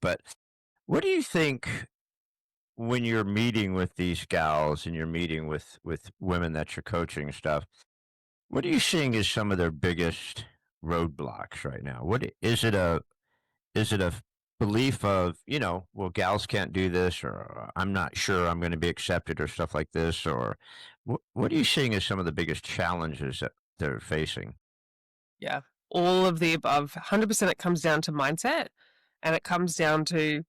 But what do you think when you're meeting with these gals and you're meeting with women that you're coaching and stuff? What are you seeing as some of their biggest roadblocks right now? What is it? A belief of, well, gals can't do this, or I'm not sure I'm going to be accepted, or stuff like this, or what are you seeing as some of the biggest challenges that they're facing? Yeah. All of the above. 100% it comes down to mindset, and it comes down to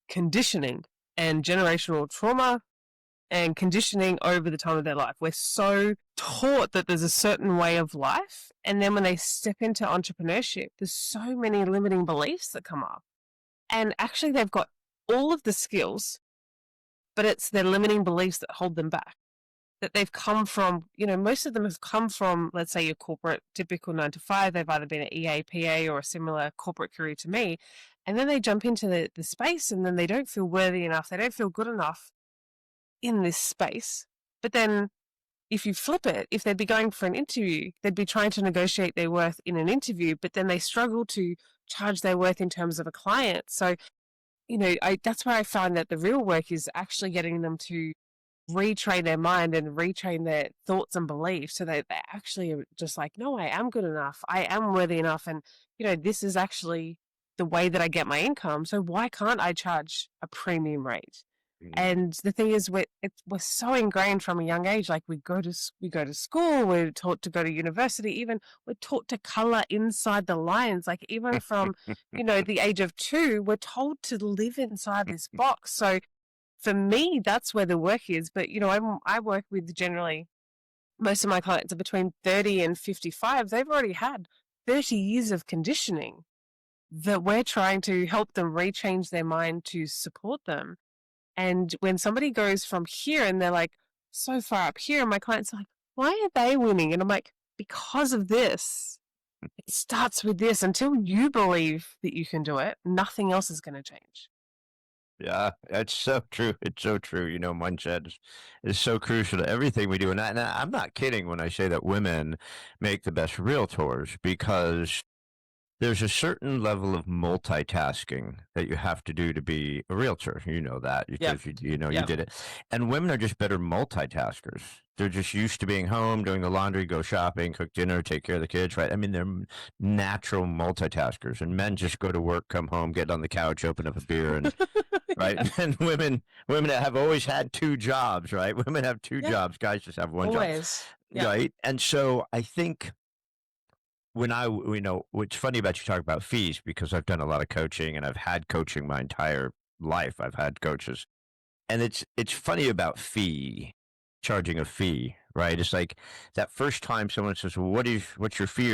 conditioning and generational trauma and conditioning over the time of their life. We're so taught that there's a certain way of life. And then when they step into entrepreneurship, there's so many limiting beliefs that come up. And actually, they've got all of the skills, but it's their limiting beliefs that hold them back. That they've come from, most of them have come from, let's say, your corporate typical 9 to 5. They've either been an EA, PA, or a similar corporate career to me. And then they jump into the space, and then they don't feel worthy enough. They don't feel good enough in this space. But then if you flip it, if they'd be going for an interview, they'd be trying to negotiate their worth in an interview, but then they struggle to charge their worth in terms of a client. So, that's where I find that the real work is actually getting them to retrain their mind and retrain their thoughts and beliefs so that they actually are just like, no, I am good enough. I am worthy enough. And, this is actually the way that I get my income. So why can't I charge a premium rate? Mm. And the thing is, we're so ingrained from a young age. Like we go to school, we're taught to go to university. Even we're taught to color inside the lines. Like even from the age of 2, we're told to live inside this box. So for me, that's where the work is. But I work with generally most of my clients are between 30 and 55. They've already had 30 years of conditioning that we're trying to help them rechange their mind to support them. And when somebody goes from here and they're like so far up here, and my clients are like, why are they winning? And I'm like, because of this. It starts with this. Until you believe that you can do it, nothing else is going to change. Yeah, that's so true. It's so true. Mindset is so crucial to everything we do. And I'm not kidding when I say that women make the best realtors, because there's a certain level of multitasking that you have to do to be a realtor. You know that Yeah. because you Yeah. did it. And women are just better multitaskers. They're just used to being home, doing the laundry, go shopping, cook dinner, take care of the kids, right? I mean, they're natural multitaskers. And men just go to work, come home, get on the couch, open up a beer, and right. Yeah. And women have always had two jobs, right? Women have two Yeah. jobs. Guys just have one job, Always. Yeah. right? And so I think what's funny about you talk about fees, because I've done a lot of coaching and I've had coaching my entire life. I've had coaches, and it's funny about charging a fee, right? It's like that first time someone says, well, what's your fee? You're